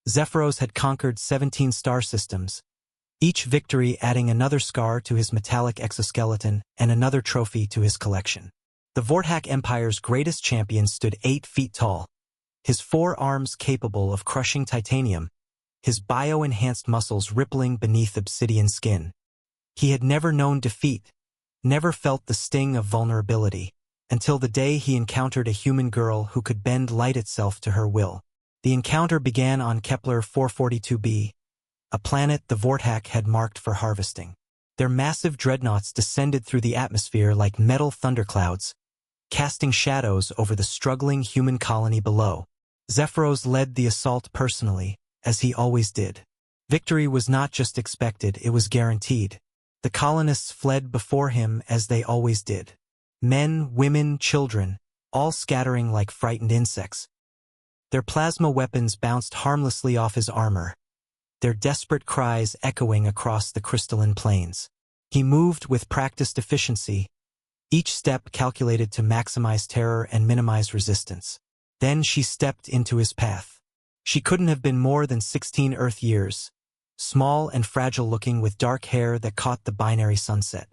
Zephyros had conquered 17 star systems, each victory adding another scar to his metallic exoskeleton and another trophy to his collection. The Vortak Empire's greatest champion stood 8 feet tall, his 4 arms capable of crushing titanium, his bio-enhanced muscles rippling beneath obsidian skin. He had never known defeat, never felt the sting of vulnerability, until the day he encountered a human girl who could bend light itself to her will. The encounter began on Kepler 442b, a planet the Vortak had marked for harvesting. Their massive dreadnoughts descended through the atmosphere like metal thunderclouds, casting shadows over the struggling human colony below. Zephyros led the assault personally, as he always did. Victory was not just expected, it was guaranteed. The colonists fled before him as they always did. Men, women, children, all scattering like frightened insects. Their plasma weapons bounced harmlessly off his armor, their desperate cries echoing across the crystalline plains. He moved with practiced efficiency, each step calculated to maximize terror and minimize resistance. Then she stepped into his path. She couldn't have been more than 16 Earth years, small and fragile-looking with dark hair that caught the binary sunset.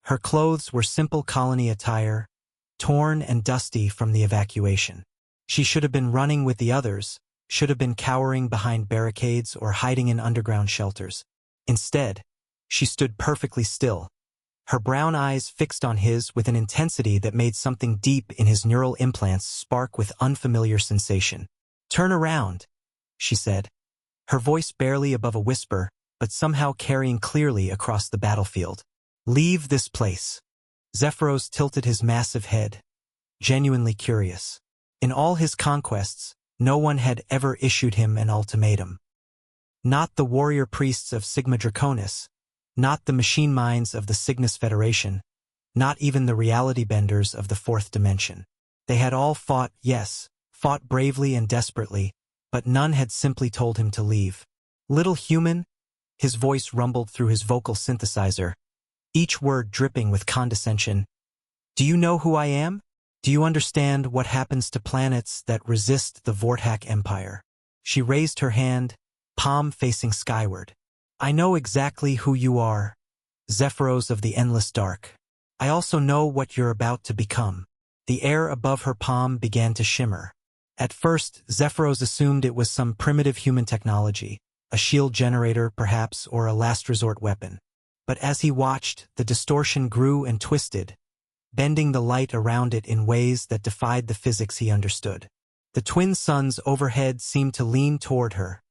Her clothes were simple colony attire, torn and dusty from the evacuation. She should have been running with the others, should have been cowering behind barricades or hiding in underground shelters. Instead, she stood perfectly still, her brown eyes fixed on his with an intensity that made something deep in his neural implants spark with unfamiliar sensation. "Turn around," she said, her voice barely above a whisper, but somehow carrying clearly across the battlefield. "Leave this place." Zephyros tilted his massive head, genuinely curious. In all his conquests, no one had ever issued him an ultimatum. Not the warrior priests of Sigma Draconis, not the machine minds of the Cygnus Federation, not even the reality benders of the fourth dimension. They had all fought, yes, fought bravely and desperately, but none had simply told him to leave. "Little human," his voice rumbled through his vocal synthesizer, each word dripping with condescension. "Do you know who I am? Do you understand what happens to planets that resist the Vortak Empire?" She raised her hand, palm facing skyward. "I know exactly who you are, Zephyros of the Endless Dark. I also know what you're about to become." The air above her palm began to shimmer. At first, Zephyros assumed it was some primitive human technology, a shield generator perhaps, or a last resort weapon. But as he watched, the distortion grew and twisted, bending the light around it in ways that defied the physics he understood. The twin suns overhead seemed to lean toward her,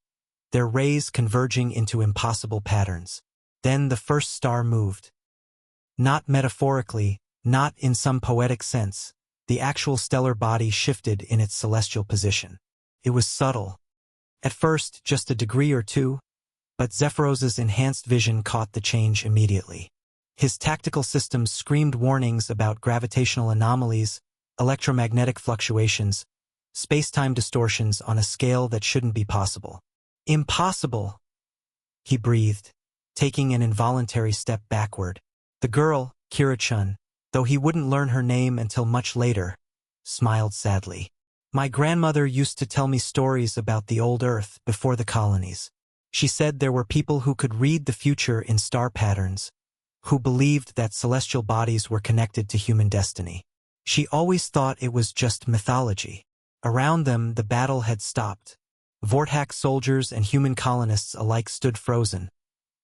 their rays converging into impossible patterns. Then the first star moved. Not metaphorically, not in some poetic sense. The actual stellar body shifted in its celestial position. It was subtle. At first, just a degree or two, but Zephyros's enhanced vision caught the change immediately. His tactical systems screamed warnings about gravitational anomalies, electromagnetic fluctuations, space-time distortions on a scale that shouldn't be possible. "Impossible," he breathed, taking an involuntary step backward. The girl, Kira-chun, though he wouldn't learn her name until much later, smiled sadly. "My grandmother used to tell me stories about the old Earth before the colonies. She said there were people who could read the future in star patterns, who believed that celestial bodies were connected to human destiny. She always thought it was just mythology. Around them, the battle had stopped. Vortak soldiers and human colonists alike stood frozen,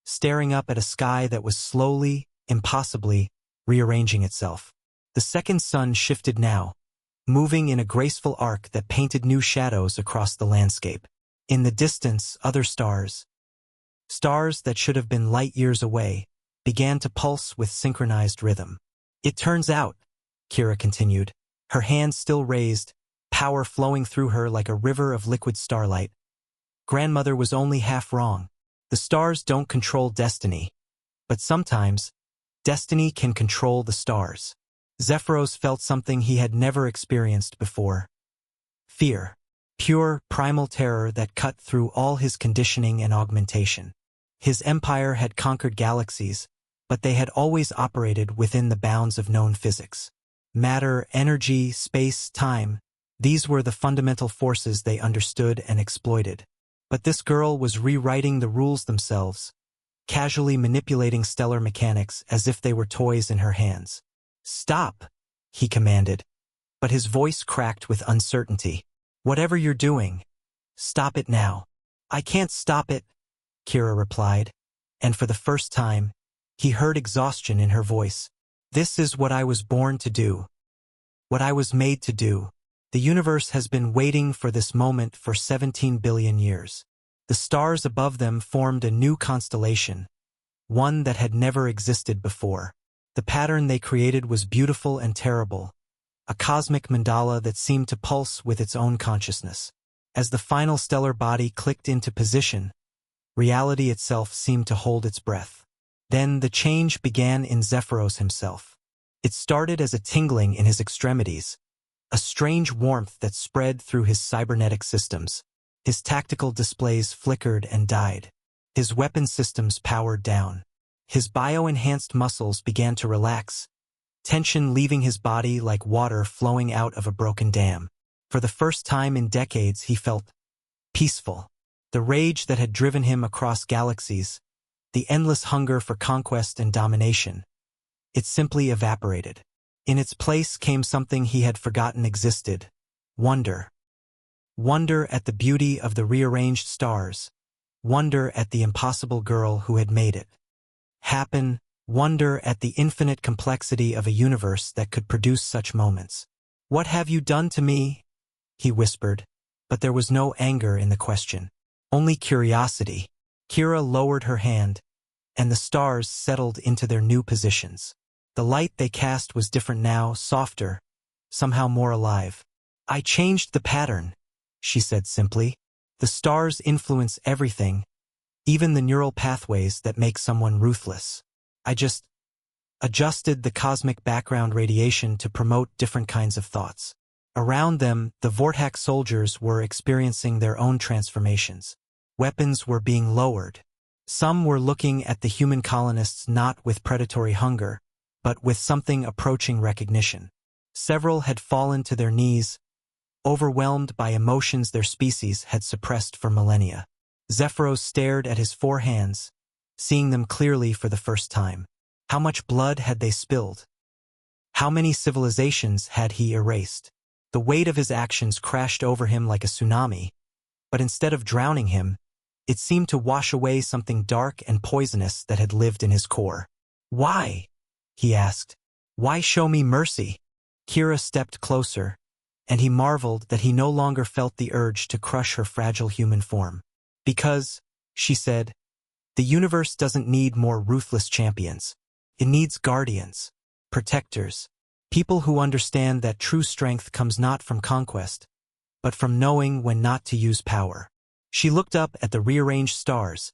staring up at a sky that was slowly, impossibly, rearranging itself. The second sun shifted now, moving in a graceful arc that painted new shadows across the landscape. In the distance, other stars that should have been light years away, began to pulse with synchronized rhythm. "It turns out," Kira continued, her hand still raised, power flowing through her like a river of liquid starlight. "Grandmother was only half wrong. The stars don't control destiny. But sometimes, destiny can control the stars." Zephyros felt something he had never experienced before. Fear. Pure, primal terror that cut through all his conditioning and augmentation. His empire had conquered galaxies, but they had always operated within the bounds of known physics. Matter, energy, space, time, these were the fundamental forces they understood and exploited. But this girl was rewriting the rules themselves, casually manipulating stellar mechanics as if they were toys in her hands. "Stop," he commanded, but his voice cracked with uncertainty. "Whatever you're doing, stop it now." "I can't stop it," Kira replied, and for the first time, he heard exhaustion in her voice. "This is what I was born to do. What I was made to do. The universe has been waiting for this moment for 17 billion years. The stars above them formed a new constellation, one that had never existed before. The pattern they created was beautiful and terrible, a cosmic mandala that seemed to pulse with its own consciousness. As the final stellar body clicked into position, reality itself seemed to hold its breath. Then the change began in Zephyros himself. It started as a tingling in his extremities, a strange warmth that spread through his cybernetic systems. His tactical displays flickered and died. His weapon systems powered down. His bio-enhanced muscles began to relax, tension leaving his body like water flowing out of a broken dam. For the first time in decades, he felt peaceful. The rage that had driven him across galaxies, the endless hunger for conquest and domination, it simply evaporated. In its place came something he had forgotten existed: wonder. Wonder at the beauty of the rearranged stars, wonder at the impossible girl who had made it happen, wonder at the infinite complexity of a universe that could produce such moments. "What have you done to me?" he whispered, but there was no anger in the question, only curiosity. Kira lowered her hand, and the stars settled into their new positions. The light they cast was different now, softer, somehow more alive. "I changed the pattern," she said simply. "The stars influence everything, even the neural pathways that make someone ruthless. I just adjusted the cosmic background radiation to promote different kinds of thoughts." Around them, the Vortak soldiers were experiencing their own transformations. Weapons were being lowered. Some were looking at the human colonists not with predatory hunger, but with something approaching recognition. Several had fallen to their knees, overwhelmed by emotions their species had suppressed for millennia. Zephyros stared at his four hands, seeing them clearly for the first time. How much blood had they spilled? How many civilizations had he erased? The weight of his actions crashed over him like a tsunami, but instead of drowning him, it seemed to wash away something dark and poisonous that had lived in his core. "Why?" he asked. "Why show me mercy?" Kira stepped closer, and he marveled that he no longer felt the urge to crush her fragile human form. "Because," she said, "the universe doesn't need more ruthless champions. It needs guardians, protectors, people who understand that true strength comes not from conquest, but from knowing when not to use power." She looked up at the rearranged stars,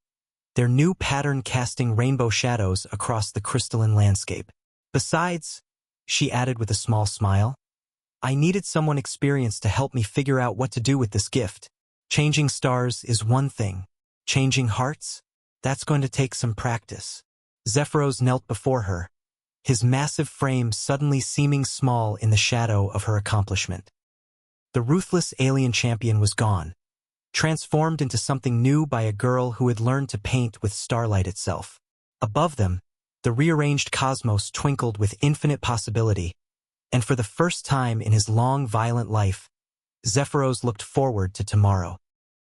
their new pattern casting rainbow shadows across the crystalline landscape. "Besides," she added with a small smile, "I needed someone experienced to help me figure out what to do with this gift. Changing stars is one thing. Changing hearts? That's going to take some practice." Zephyros knelt before her, his massive frame suddenly seeming small in the shadow of her accomplishment. The ruthless alien champion was gone, transformed into something new by a girl who had learned to paint with starlight itself. Above them, the rearranged cosmos twinkled with infinite possibility, and for the first time in his long, violent life, Zephyros looked forward to tomorrow.